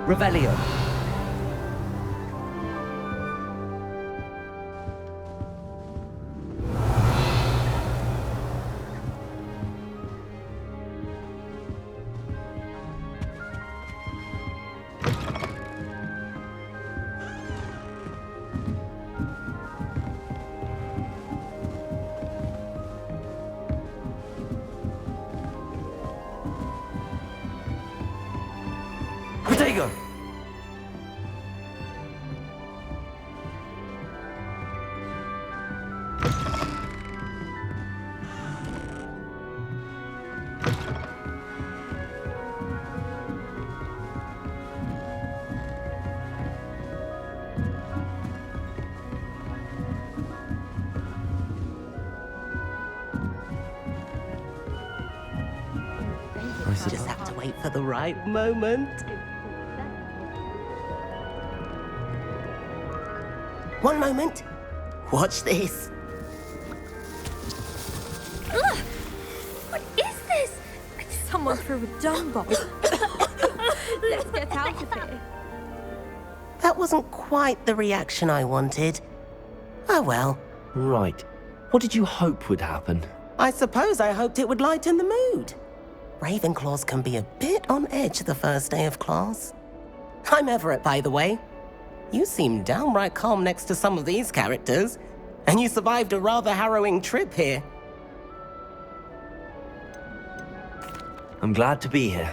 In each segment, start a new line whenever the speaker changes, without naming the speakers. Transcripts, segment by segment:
Revelio. Pt.2.
Just have to wait for the right moment. One moment. Watch this.
Ugh! What is this? Someone threw a dung bomb. Let's get out of here.
That wasn't quite the reaction I wanted. Oh well.
Right. What did you hope would happen?
I suppose I hoped it would lighten the mood. Ravenclaws can be a bit on edge the first day of class. I'm Everett, by the way. You seem downright calm next to some of these characters, and you survived a rather harrowing trip here.
I'm glad to be here.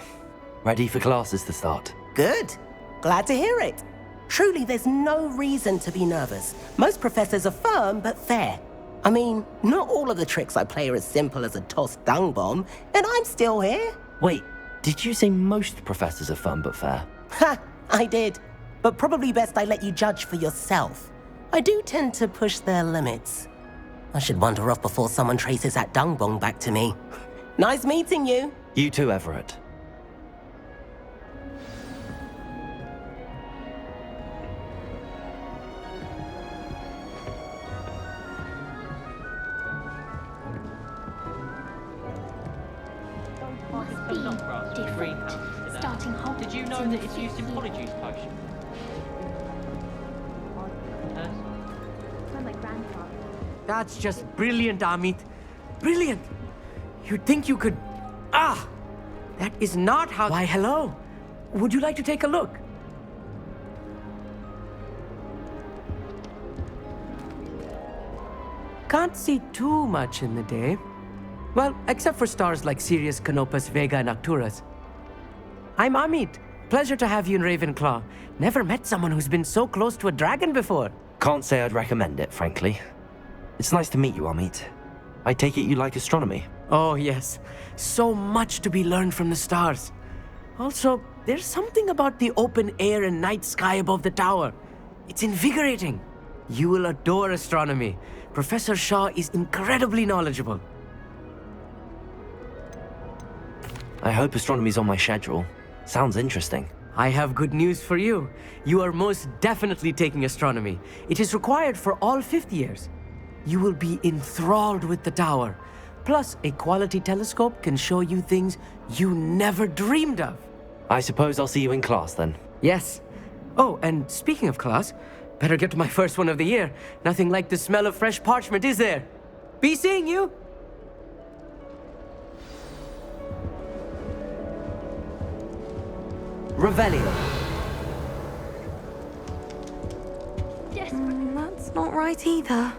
Ready for classes to start.
Good. Glad to hear it. Truly, there's no reason to be nervous. Most professors are firm but fair. I mean, not all of the tricks I play are as simple as a tossed dung bomb, and I'm still here.
Wait, did you say most professors are fun but fair?
Ha! I did. But probably best I let you judge for yourself. I do tend to push their limits. I should wander off before someone traces that dung bomb back to me. Nice meeting you.
You too, Everett.
Different. Starting Hogwarts.
Did you know that it's used in Polyjuice Potion?
My grandfather.
That's just brilliant, Amit. Brilliant! You'd think you could... Ah! That is not how... Why, hello. Would you like to take a look? Can't see too much in the day. Well, except for stars like Sirius, Canopus, Vega, and Arcturus. I'm Amit. Pleasure to have you in Ravenclaw. Never met someone who's been so close to a dragon before.
Can't say I'd recommend it, frankly. It's nice to meet you, Amit. I take it you like astronomy.
Oh, yes. So much to be learned from the stars. Also, there's something about the open air and night sky above the tower. It's invigorating. You will adore astronomy. Professor Shaw is incredibly knowledgeable.
I hope astronomy's on my schedule. Sounds interesting.
I have good news for you. You are most definitely taking astronomy. It is required for all fifth years. You will be enthralled with the tower. Plus, a quality telescope can show you things you never dreamed of.
I suppose I'll see you in class then.
Yes. Oh, and speaking of class, better get to my first one of the year. Nothing like the smell of fresh parchment, is there? Be seeing you!
Revelio.
That's not right either.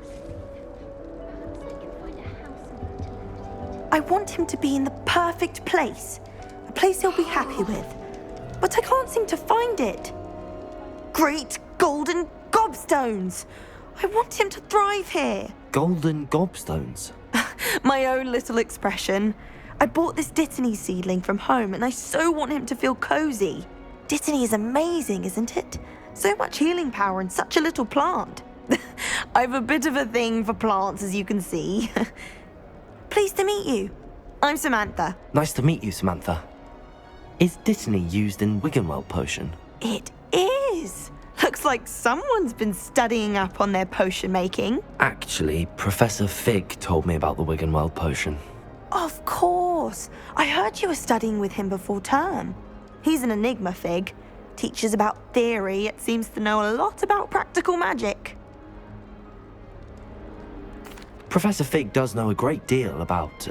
I want him to be in the perfect place. A place he'll be happy with. But I can't seem to find it. Great golden gobstones! I want him to thrive here.
Golden gobstones.
My own little expression. I bought this Dittany seedling from home and I so want him to feel cozy. Dittany is amazing, isn't it? So much healing power in such a little plant. I've a bit of a thing for plants, as you can see. Pleased to meet you. I'm Samantha.
Nice to meet you, Samantha. Is Dittany used in Wiggenweld potion?
It is. Looks like someone's been studying up on their potion making.
Actually, Professor Fig told me about the Wiggenweld potion.
Of course. I heard you were studying with him before term. He's an enigma, Fig. teaches about theory, it seems to know a lot about practical magic.
Professor Fig does know a great deal about,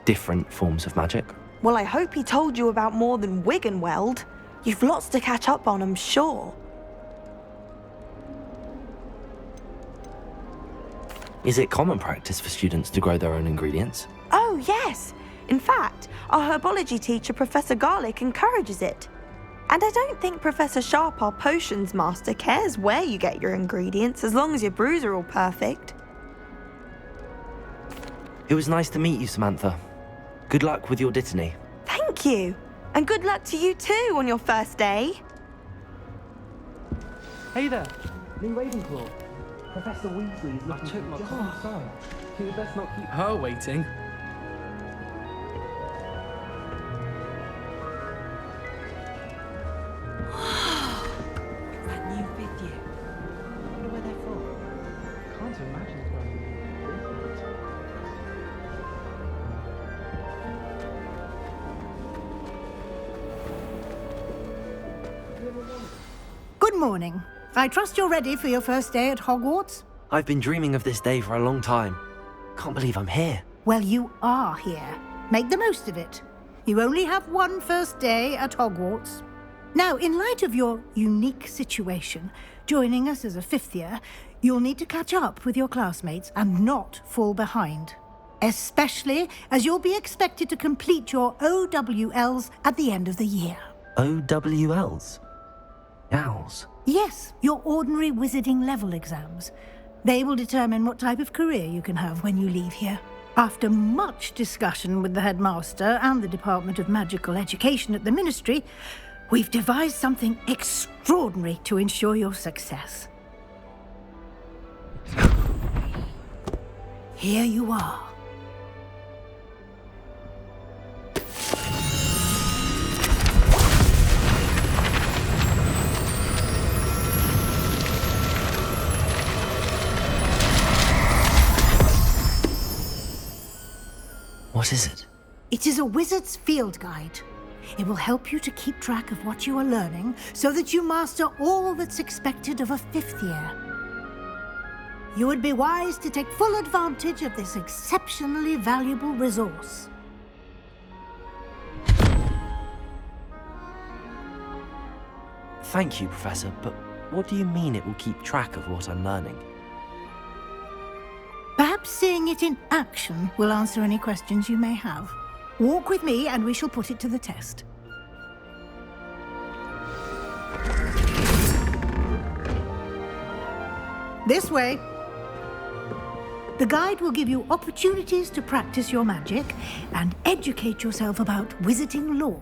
different forms of magic.
Well, I hope he told you about more than Wiggenweld. You've lots to catch up on, I'm sure.
Is it common practice for students to grow their own ingredients?
Oh, yes. In fact, our herbology teacher, Professor Garlick, encourages it. And I don't think Professor Sharp, our potions master, cares where you get your ingredients as long as your brews are all perfect.
It was nice to meet you, Samantha. Good luck with your dittany.
Thank you. And good luck to you too on your first day.
Hey there, Lee Ravenclaw. Professor Weasley is looking
took my
just
card.
inside. You would best not keep her waiting.
That new video. I wonder where they're from.
Can't imagine it's going to be.
Good morning. I trust you're ready for your first day at Hogwarts?
I've been dreaming of this day for a long time. Can't believe I'm here.
Well, you are here. Make the most of it. You only have one first day at Hogwarts. Now, in light of your unique situation, joining us as a fifth year, you'll need to catch up with your classmates and not fall behind. Especially as you'll be expected to complete your OWLs at the end of the year.
OWLs? Owls?
Yes, your ordinary wizarding level exams. They will determine what type of career you can have when you leave here. After much discussion with the headmaster and the Department of Magical Education at the Ministry, we've devised something extraordinary to ensure your success. Here you are.
What is it?
It is a wizard's field guide. It will help you to keep track of what you are learning so that you master all that's expected of a fifth year. You would be wise to take full advantage of this exceptionally valuable resource.
Thank you, Professor, but what do you mean it will keep track of what I'm learning?
Perhaps seeing it in action will answer any questions you may have. Walk with me and we shall put it to the test. This way. The guide will give you opportunities to practice your magic and educate yourself about wizarding lore.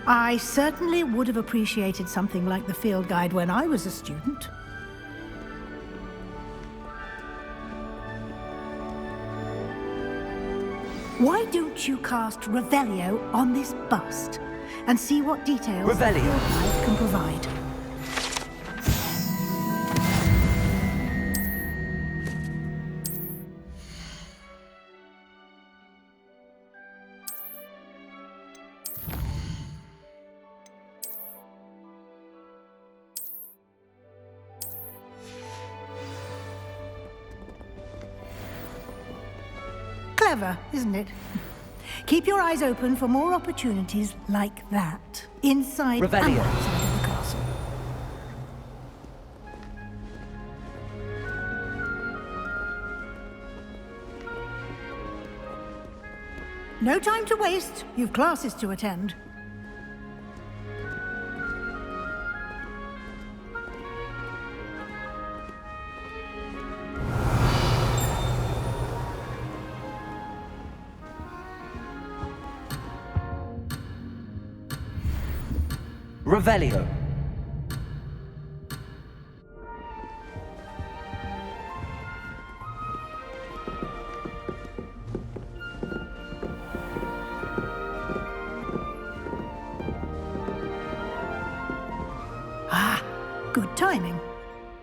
I certainly would have appreciated something like the field guide when I was a student. Why don't you cast Revelio on this bust and see what details the
Revelio.
field guide can provide? Clever, isn't it? Keep your eyes open for more opportunities like that, inside and
Revelio.
outside of the castle. No time to waste. You've classes to attend.
Revelio.
Ah, good timing.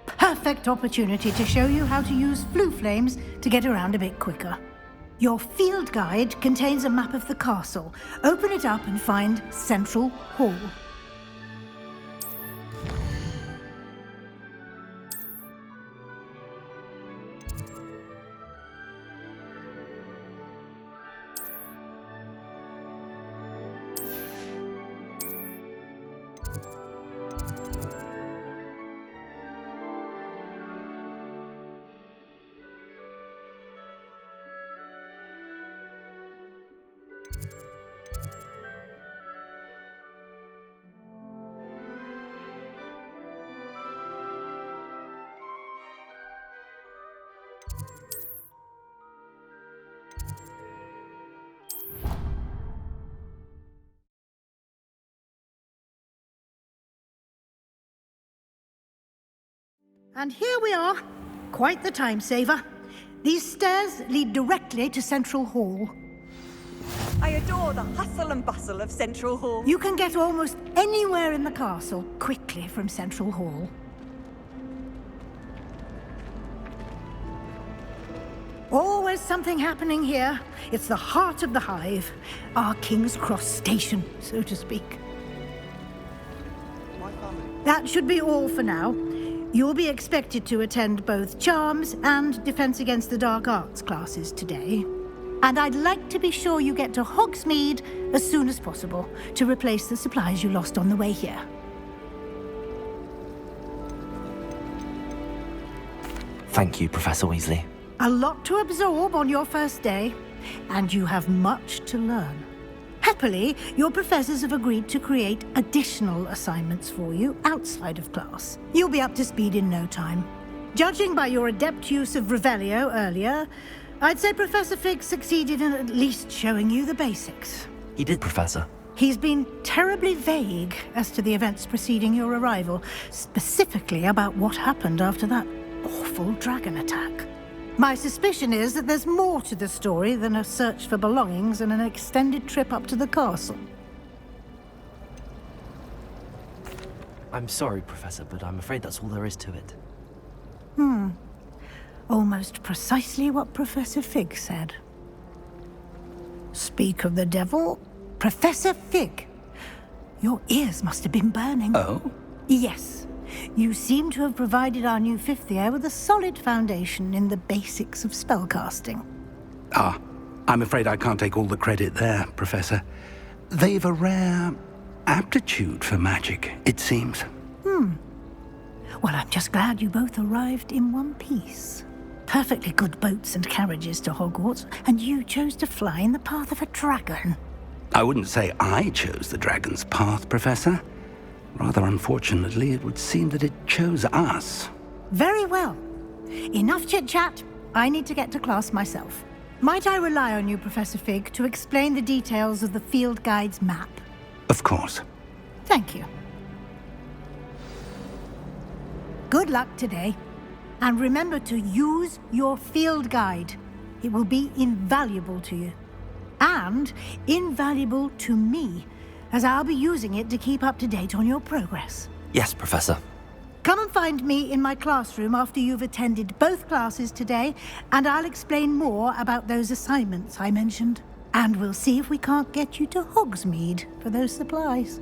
perfect opportunity to show you how to use flue flames to get around a bit quicker. Your field guide contains a map of the castle. Open it up and find Central Hall. And here we are. Quite the time saver. These stairs lead directly to Central Hall.
I adore the hustle and bustle of Central Hall.
You can get almost anywhere in the castle quickly from Central Hall. Always something happening here. It's the heart of the hive. Our King's Cross station, so to speak. That should be all for now. You'll be expected to attend both Charms and Defense Against the Dark Arts classes today. And I'd like to be sure you get to Hogsmeade as soon as possible to replace the supplies you lost on the way here.
Thank you, Professor Weasley.
A lot to absorb on your first day, and you have much to learn. Happily, your professors have agreed to create additional assignments for you outside of class. You'll be up to speed in no time. Judging by your adept use of Revelio earlier, I'd say Professor Fig succeeded in at least showing you the basics.
He did, Professor.
He's been terribly vague as to the events preceding your arrival, specifically about what happened after that awful dragon attack. My suspicion is that there's more to the story than a search for belongings and an extended trip up to the castle.
I'm sorry, Professor, but I'm afraid that's all there is to it.
Almost precisely what Professor Fig said. Speak of the devil, Professor Fig. Your ears must have been burning.
Oh?
Yes. You seem to have provided our new fifth year with a solid foundation in the basics of spellcasting.
Ah, I'm afraid I can't take all the credit there, Professor. They've a rare aptitude for magic, it seems.
Well, I'm just glad you both arrived in one piece. Perfectly good boats and carriages to Hogwarts, and you chose to fly in the path of a dragon.
I wouldn't say I chose the dragon's path, Professor. Rather unfortunately, it would seem that it chose us.
Very well. Enough chit-chat. I need to get to class myself. Might I rely on you, Professor Fig, to explain the details of the field guide's map?
Of course.
Thank you. Good luck today. And remember to use your field guide. It will be invaluable to you. And invaluable to me, as I'll be using it to keep up to date on your progress.
Yes, Professor.
Come and find me in my classroom after you've attended both classes today, and I'll explain more about those assignments I mentioned. And we'll see if we can't get you to Hogsmeade for those supplies.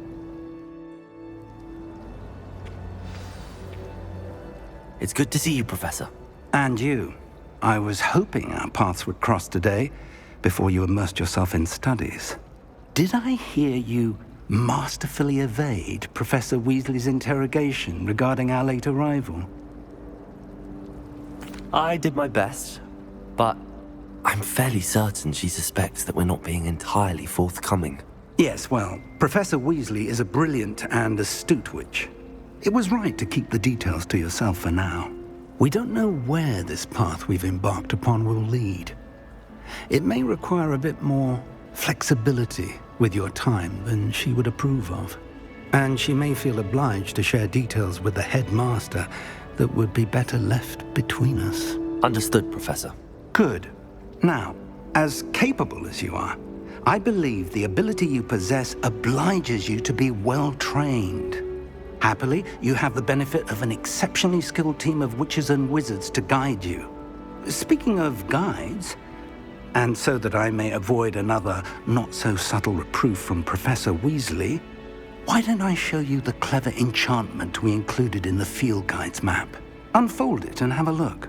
It's good to see you, Professor.
And you. I was hoping our paths would cross today, before you immersed yourself in studies. Did I hear you masterfully evade Professor Weasley's interrogation regarding our late arrival?
I did my best, but I'm fairly certain she suspects that we're not being entirely forthcoming.
Yes, well, Professor Weasley is a brilliant and astute witch. It was right to keep the details to yourself for now. We don't know where this path we've embarked upon will lead. It may require a bit more flexibility with your time than she would approve of. And she may feel obliged to share details with the headmaster that would be better left between us.
Understood, Professor.
Good. Now, as capable as you are, I believe the ability you possess obliges you to be well trained. Happily, you have the benefit of an exceptionally skilled team of witches and wizards to guide you. Speaking of guides, and so that I may avoid another not-so-subtle reproof from Professor Weasley, why don't I show you the clever enchantment we included in the field guide's map? Unfold it and have a look.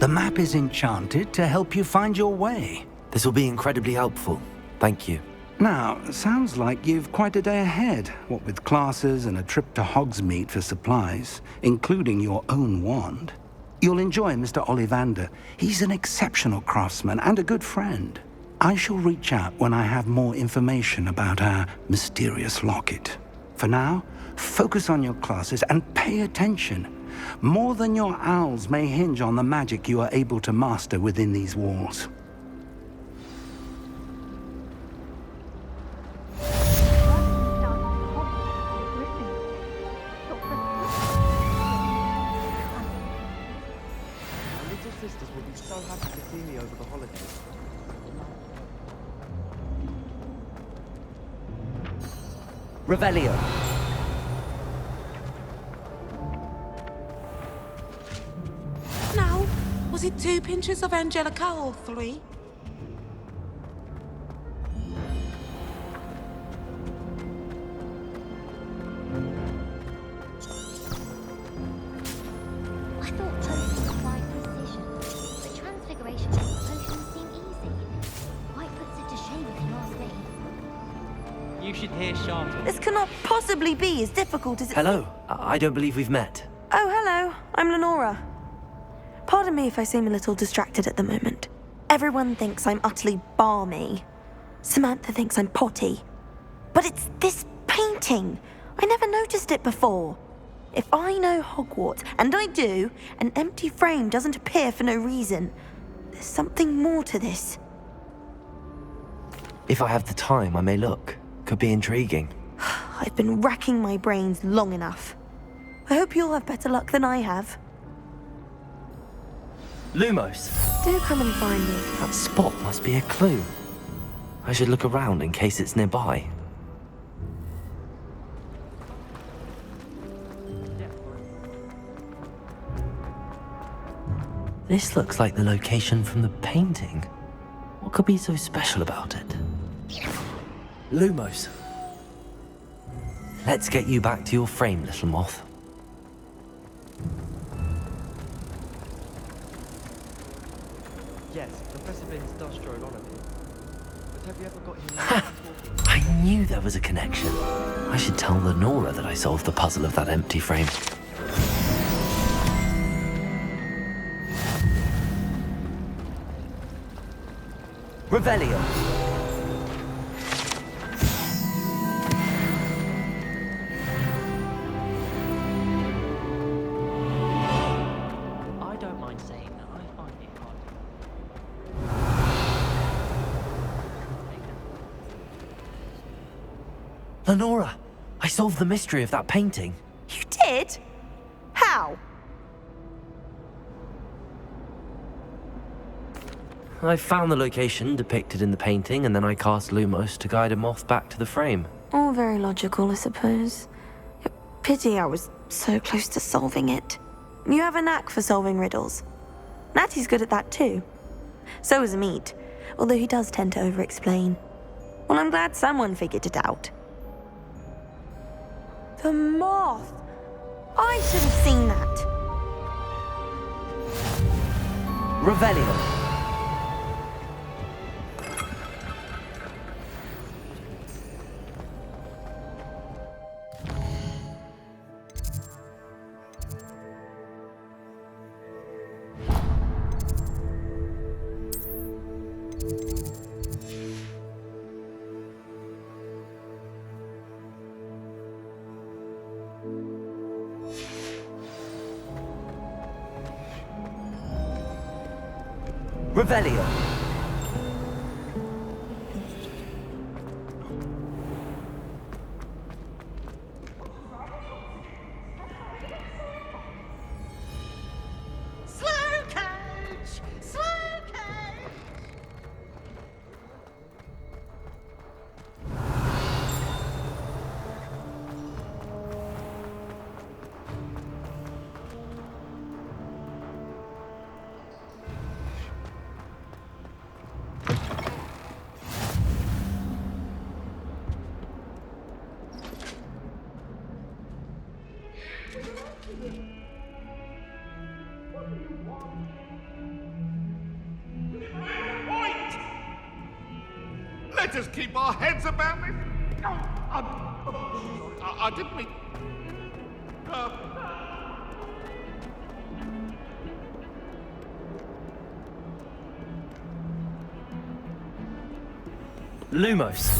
The map is enchanted to help you find your way.
This will be incredibly helpful. Thank you.
Now, sounds like you've quite a day ahead, what with classes and a trip to Hogsmeade for supplies, including your own wand. You'll enjoy Mr. Ollivander. He's an exceptional craftsman and a good friend. I shall reach out when I have more information about our mysterious locket. For now, focus on your classes and pay attention. More than your owls may hinge on the magic you are able to master within these walls.
My little sisters will be so happy to see me over the holidays.
Revelio.
Now, was it 2 pinches of Angelica or 3?
I thought potions required precision, but transfiguration makes potions seem easy. Quite puts it to shame if you ask me.
You should hear Charlotte.
This cannot possibly be as difficult as it...
Hello. I don't believe we've met.
Oh, hello. I'm Lenora. Pardon me if I seem a little distracted at the moment. Everyone thinks I'm utterly balmy. Samantha thinks I'm potty. But it's this painting. I never noticed it before. If I know Hogwarts, and I do, an empty frame doesn't appear for no reason. There's something more to this.
If I have the time, I may look. Could be intriguing.
I've been racking my brains long enough. I hope you'll have better luck than I have.
Lumos.
Do come and find me.
That spot must be a clue. I should look around in case it's nearby. This looks like the location from the painting. What could be so special about it? Lumos. Let's get you back to your frame, little moth.
Yes, Professor Binns does draw a lot of it. But have you ever got him talking?
I knew there was a connection. I should tell Lenora that I solved the puzzle of that empty frame.
Revelio.
I don't mind saying that I find it hard.
Lenora, I solved the mystery of that painting.
You did? How?
I found the location depicted in the painting, and then I cast Lumos to guide a moth back to the frame.
All very logical, I suppose. Pity I was so close to solving it. You have a knack for solving riddles. Natty's good at that too. So is Meat, although he does tend to over-explain. Well, I'm glad someone figured it out. The moth! I should have seen that.
Revelio. Revelio.
Wait! Let us keep our heads about this. I didn't mean.
Lumos.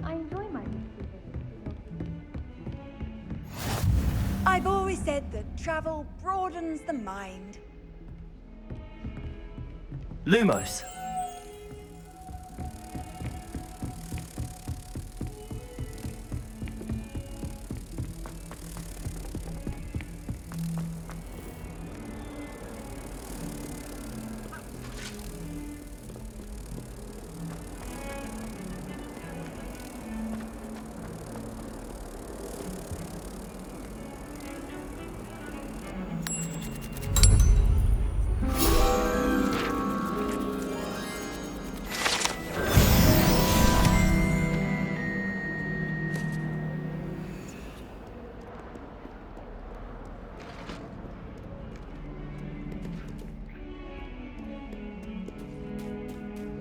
I enjoy my weekly visits.
I've always said that travel broadens the mind.
Lumos.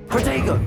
Protego!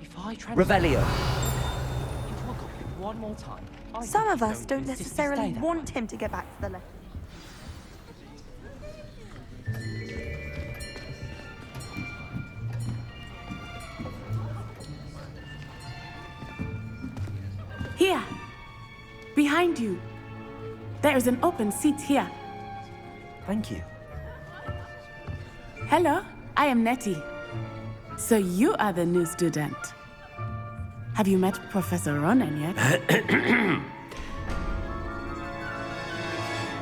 If I transfer...
Revelio.
If I got it one more time... I
Some of
really
us don't
insist you
necessarily
stay that
want
way.
him to get back to the lesson.
Here, behind you. There is an open seat here.
Thank you.
Hello, I am Nettie. So you are the new student. Have you met Professor Ronan yet?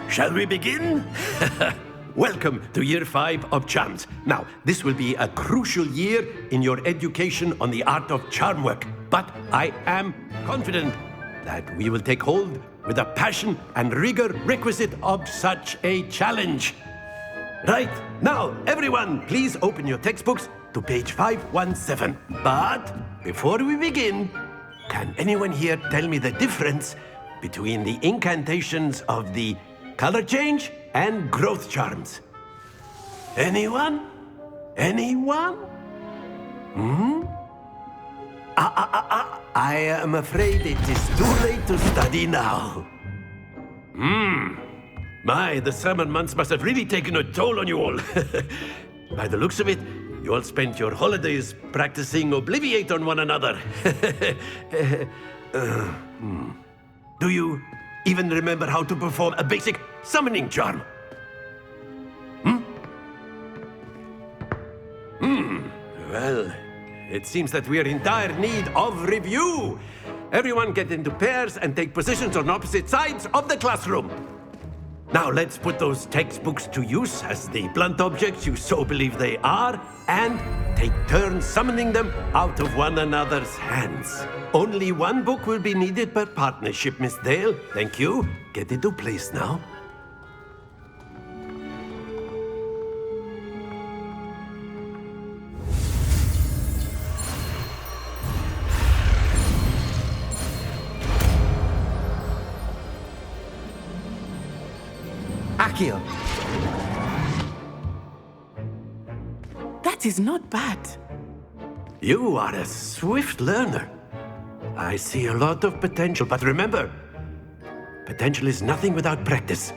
Shall we begin? Welcome to Year 5 of Charms. Now, this will be a crucial year in your education on the art of charm work. But I am confident that we will take hold with the passion and rigor requisite of such a challenge. Right, now, everyone, please open your textbooks to page 517. But before we begin, can anyone here tell me the difference between the incantations of the color change and growth charms? Anyone? Anyone? I am afraid it is too late to study now. My, the summer months must have really taken a toll on you all. By the looks of it, you all spent your holidays practicing Obliviate on one another. Do you even remember how to perform a basic summoning charm? Well, it seems that we are in dire need of review. Everyone get into pairs and take positions on opposite sides of the classroom. Now let's put those textbooks to use as the blunt objects you so believe they are, and take turns summoning them out of one another's hands. Only one book will be needed per partnership, Miss Dale. Thank you. Get into place now.
Accio.
That is not bad.
You are a swift learner. I see a lot of potential, but remember, potential is nothing without practice.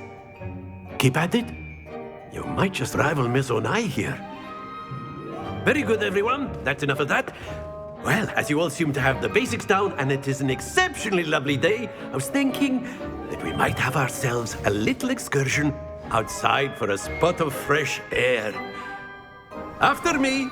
Keep at it. You might just rival Miss Onai here. Very good, everyone. That's enough of that. Well, as you all seem to have the basics down, and it is an exceptionally lovely day, I was thinking that we might have ourselves a little excursion outside for a spot of fresh air. After me.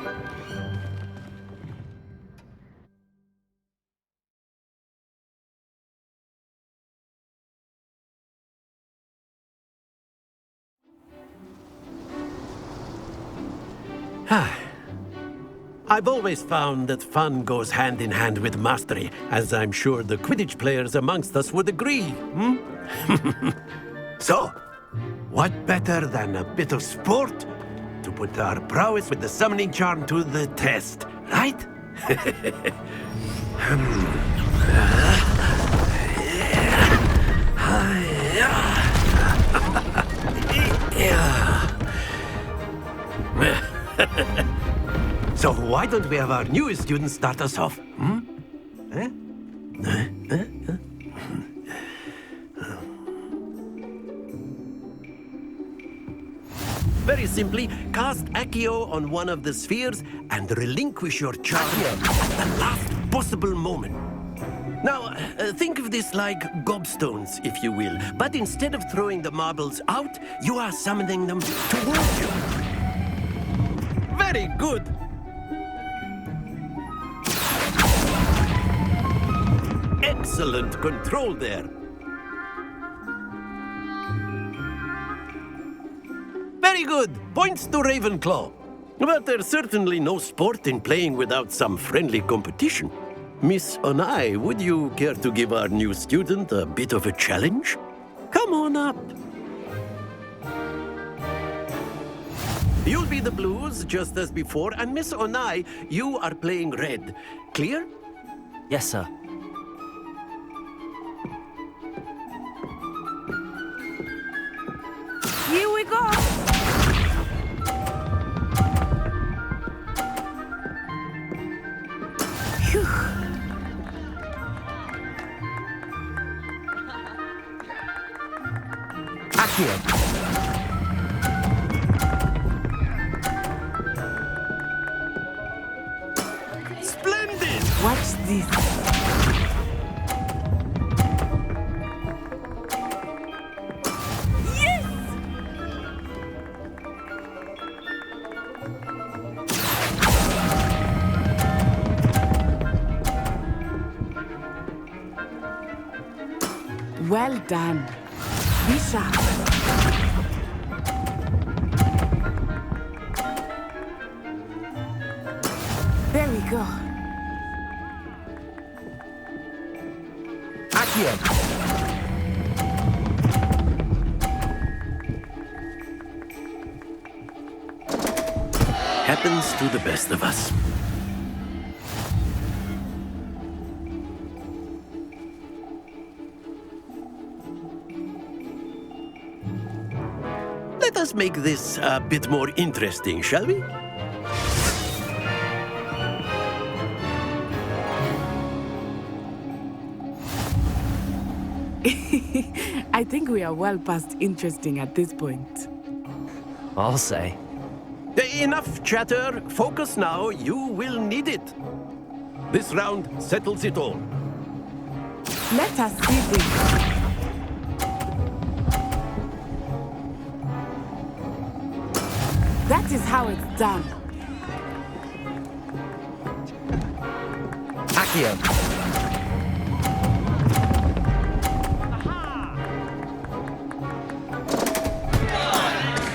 I've always found that fun goes hand in hand with mastery, as I'm sure the Quidditch players amongst us would agree. So, what better than a bit of sport to put our prowess with the summoning charm to the test, right? So why don't we have our newest student start us off? Very simply, cast Accio on one of the spheres and relinquish your charm at the last possible moment. Now, think of this like gobstones, if you will. But instead of throwing the marbles out, you are summoning them towards you. Very good. Excellent control there. Very good. Points to Ravenclaw. But there's certainly no sport in playing without some friendly competition. Miss Onai, would you care to give our new student a bit of a challenge? Come on up. You'll be the blues, just as before, and Miss Onai, you are playing red. Clear?
Yes, sir.
Here we go! Phew.
Accio.
Splendid!
Watch this. Well done. Be sharp. There we go.
Accio.
Happens to the best of us. Let us make this a bit more interesting, shall we?
I think we are well past interesting at this point.
I'll say.
Enough chatter. Focus now. You will need it. This round settles it all.
Let us see this. That is how it's done.
Accio.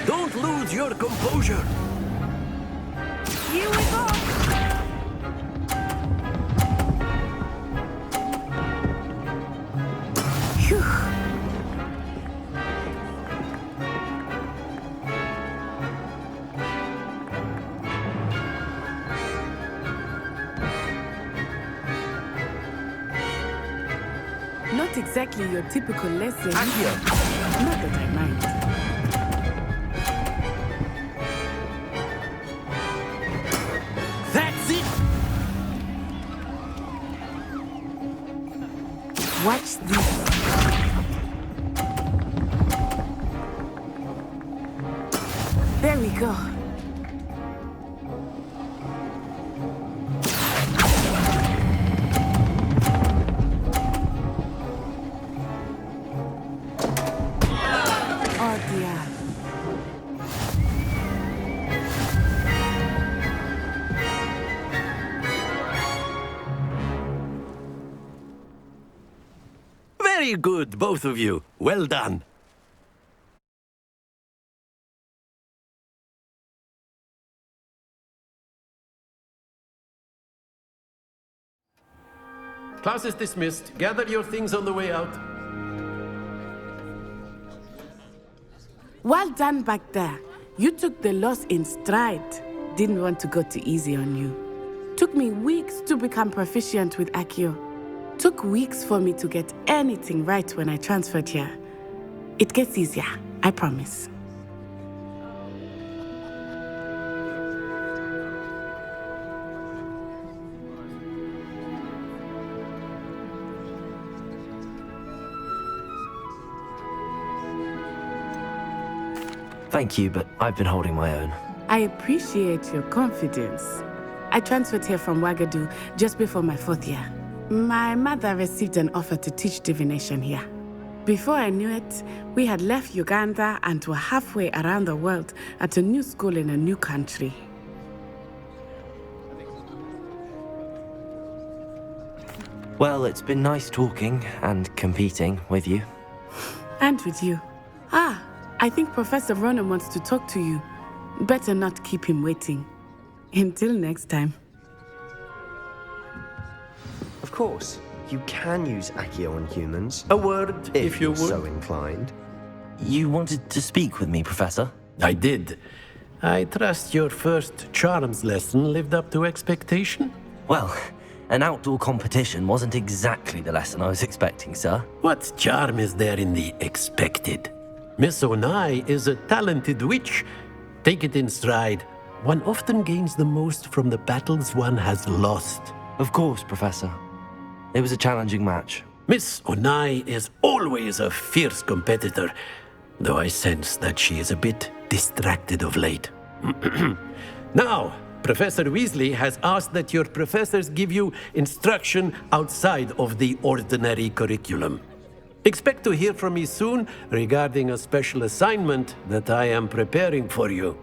Don't lose your composure.
Here we go. Phew. Not exactly your typical lesson.
Accio.
Not that I mind.
That's it.
Watch this. There we go. Oh dear.
Very good, both of you. Well done. Class is dismissed. Gather your things on the way out.
Well done back there. You took the loss in stride. Didn't want to go too easy on you. Took me weeks to become proficient with Accio. Took weeks for me to get anything right when I transferred here. It gets easier, I promise.
Thank you, but I've been holding my own.
I appreciate your confidence. I transferred here from Ouagadougou just before my 4th year. My mother received an offer to teach divination here. Before I knew it, we had left Uganda and were halfway around the world at a new school in a new country.
Well, it's been nice talking and competing with you.
And with you. Ah, I think Professor Ronan wants to talk to you. Better not keep him waiting. Until next time.
Of course, you can use Accio on humans.
A word, if you would.
so inclined.
You wanted to speak with me, Professor?
I did. I trust your first charms lesson lived up to expectation?
Well, an outdoor competition wasn't exactly the lesson I was expecting, sir.
What charm is there in the expected? Miss Onai is a talented witch. Take it in stride. One often gains the most from the battles one has lost.
Of course, Professor. It was a challenging match.
Miss Onai is always a fierce competitor, though I sense that she is a bit distracted of late. Now, Professor Weasley has asked that your professors give you instruction outside of the ordinary curriculum. Expect to hear from me soon regarding a special assignment that I am preparing for you.